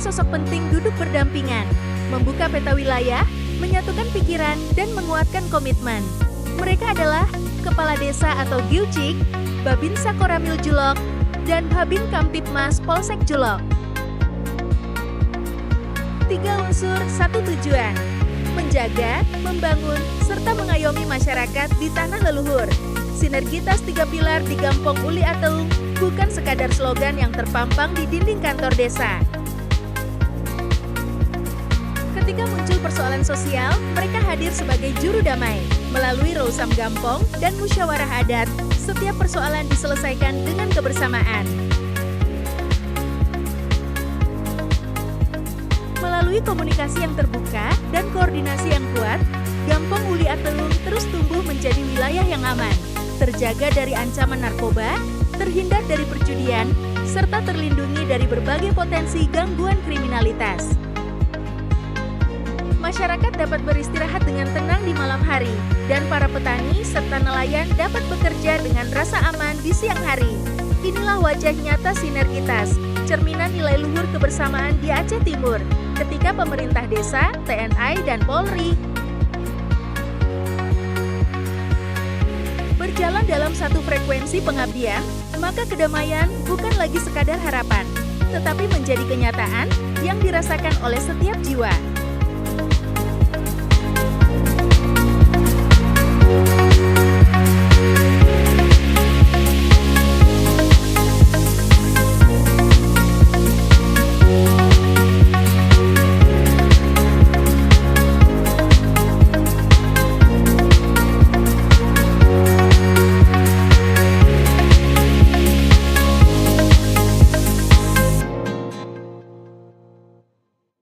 sosok penting duduk berdampingan, membuka peta wilayah, menyatukan pikiran, dan menguatkan komitmen. Mereka adalah Kepala Desa atau Giucik, Babinsa Koramil Julok, dan Babin Kamtipmas Polsek Julok. 3 unsur, 1 tujuan. Menjaga, membangun, serta mengayomi masyarakat di tanah leluhur. Sinergitas 3 pilar di Gampong Uli Ateung bukan sekadar slogan yang terpampang di dinding kantor desa. Ketika muncul persoalan sosial, mereka hadir sebagai juru damai. Melalui Rousam Gampong dan musyawarah adat, setiap persoalan diselesaikan dengan kebersamaan. Melalui komunikasi yang terbuka dan koordinasi yang kuat, Gampong Uli Ateung terus tumbuh menjadi wilayah yang aman, terjaga dari ancaman narkoba, terhindar dari perjudian, serta terlindungi dari berbagai potensi gangguan kriminalitas. Masyarakat dapat beristirahat dengan tenang di malam hari, dan para petani serta nelayan dapat bekerja dengan rasa aman di siang hari. Inilah wajah nyata sinergitas, cerminan nilai luhur kebersamaan di Aceh Timur, ketika pemerintah desa, TNI, dan Polri berjalan dalam satu frekuensi pengabdian, maka kedamaian bukan lagi sekadar harapan, tetapi menjadi kenyataan yang dirasakan oleh setiap jiwa.